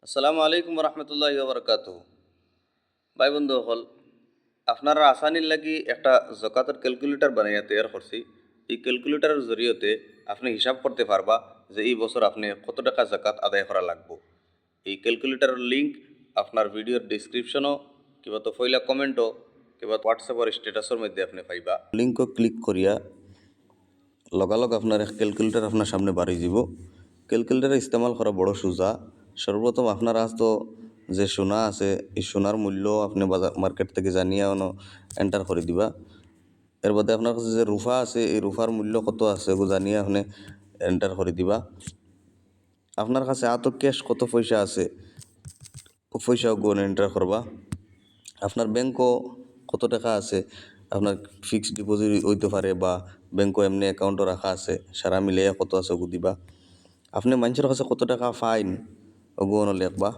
আসসালামু আলাইকুম রহমতুল্লাহ বরকাত। ভাই বন্ধু হল আপনারা আসানির লাগি একটা জকাতের ক্যালকুলেটর বানাইয়া তৈরি করছি। এই ক্যালকুলেটরের জরিয়তে আপনি হিসাব করতে পারবা যে এই বছর আপনি কত টাকা জাকাত আদায় করা লাগবে। এই ক্যালকুলেটরের লিঙ্ক আপনার ভিডিওর ডিসক্রিপশনও কিবা তো ফইলা কমেন্টও কিবা হোয়াটসঅ্যাপের স্ট্যাটাসের মধ্যে আপনি পাইবা। লিঙ্কও ক্লিক করিয়া লগালগ আপনার এক ক্যালকুলেটর আপনার সামনে বাড়ি যাব। ক্যালকুলেটর ইস্তেমাল করা বড় সোজা। সর্বপ্রথম আপনার আজ তো যে সোনা আছে এই সোনার মূল্য আপনি বাজার মার্কেট থেকে জানিয়ে এন্টার করে দিবা। এর বাদে আপনার কাছে যে রুফা আছে এই রুফার মূল্য কত আছে ওগুলো জানিয়ে আপনি এন্টার করে দিবা। আপনার কাছে আত ক্যাশ কত পয়সা আছে ও পয়সা ওগুলো এন্টার করবা। আপনার ব্যাংকও কত টাকা আছে, আপনার ফিক্সড ডিপোজিট হইতে পারে বা ব্যাংকও এমনি অ্যাকাউন্টও রাখা আছে, সারা মিলিয়ে কত আছে ওগু দিবা। আপনি মানুষের কাছে কত টাকা ফাইন ওগুলো লিখবা।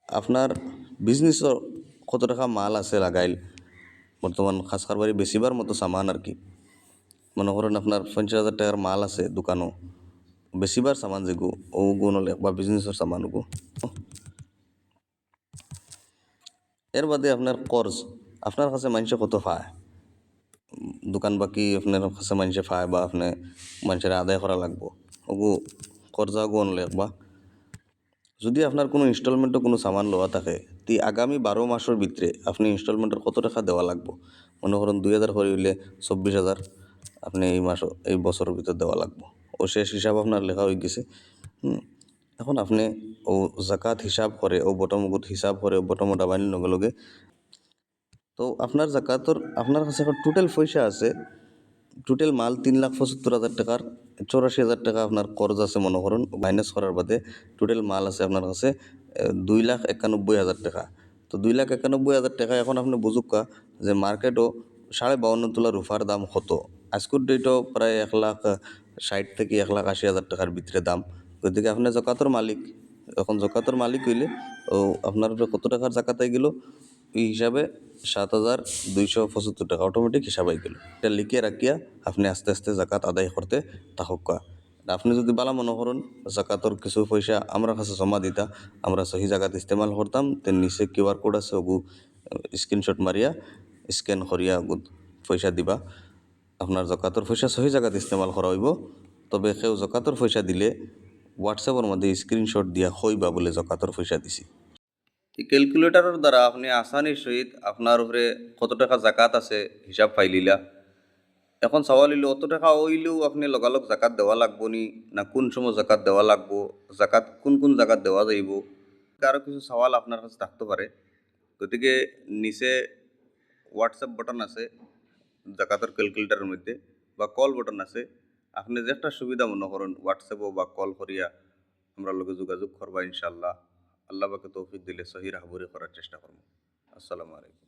আপনার বিজনেসও কত টাকা মাল আছে লাগাইল, বর্তমান খাস কারবারি বেশিবার মতো সামান আর কি। মনে করেন আপনার 50,000 টাকার মাল আছে দোকানও, বেশিবার সামান যেগু ওগুলো লিখবা বিজনেসের সামান ওগু। এর বাদে আপনার কর্জ, আপনার কাছে মানুষে কত পায়, দোকান বাকি আপনার কাছে মানুষে পায় বা আপনি মানুষের আদায় করা লাগবো ওগু কর্জাগু লিখবা। যদি আপনার কোনো ইনস্টলমেন্টও কোনো সামান লওয়া থাকে তি আগামী 12 মাসের ভিতরে আপনি ইনস্টলমেন্টের কত টাকা দেওয়া লাগবো। মনে করেন 2,000 করে হইলে 24,000 আপনি এই বছরের ভিতর দেওয়া লাগবো। ও শেষ হিসাব আপনার লেখা হয়ে গেছে। এখন আপনি ও জাকাত হিসাব করে ও বটমগুত হিসাব করে বটমো ডাবাইল লগে লগে তো আপনার জাকাতর আপনার কাছে এখন টোটাল পয়সা আছে, টোটাল মাল 3,75,000 টাকার 84,000 টাকা আপনার খরচ আছে মনে করুন মাইনাস করার বাদে টোটাল মাল আছে আপনার কাছে 2,91,000 টাকা। তো 2,91,000 টাকা এখন আপনি বুঝুকা যে মার্কেটও 52.5 তোলা রুফার দাম কত। আজকের ডেটও প্রায় 1,60,000 থেকে 1,80,000 টাকার ভিতরে দাম। গতিকে আপনি জাকাতর মালিক, এখন জাকাতর মালিক হইলে ও আপনার কত টাকার জাকাত আই গেল এই হিসাবে 7,275 টাকা অটোমেটিক হিসাব আই গেল। এটা লিখে রাখিয়া আপনি আস্তে আস্তে জাকাত আদায় করতে থাকুকা। আপনি যদি বালা মনে করেন জাকাতর কিছু পয়সা আমার কাছে জমা দিতা, আমরা সহি জায়গাত ইস্তেমাল করতাম, তেন নিচে কিউআর কোড আছে ওগু স্ক্রিনশট মারিয়া স্ক্যান করিয়া ওগু পয়সা দিবা। আপনার জাকাতর পয়সা সহি জায়গাত ইস্তেমাল করা হইব। তবে কেউ জাকাতর পয়সা দিলে হোয়াটসঅ্যাপের মধ্যে স্ক্রিনশট দিয়া হইবা বলে জাকাতর পয়সা দিছি। এই ক্যালকুলেটরের দ্বারা আপনি আসানির সহিত আপনার উপরে কত টাকা জাকাত আছে হিসাব ফাইলিলা। এখন সওয়াল হইল অত টাকা হইলেও আপনি লগালগ জাকাত দেওয়া লাগবো নি, না কোন সময় জাকাত দেওয়া লাগবো, জাকাত কোন কোন জাকাত দেওয়া যাইব, আরও কিছু সওয়াল আপনার কাছে থাকতে পারে। গতিকে নিচে হোয়াটসঅ্যাপ বাটন আছে জাকাতের ক্যালকুলেটরের মধ্যে বা কল বাটন আছে। আপনি যে একটা সুবিধা মনে করেন হোয়াটসঅ্যাপও বা কল করিয়া আমরা লোকে যোগাযোগ করবা ইনশাল্লাহ। আল্লাহ পাকে তৌফিক দিলে সহি রাহবরি করার চেষ্টা করবো। আসসালামু আলাইকুম।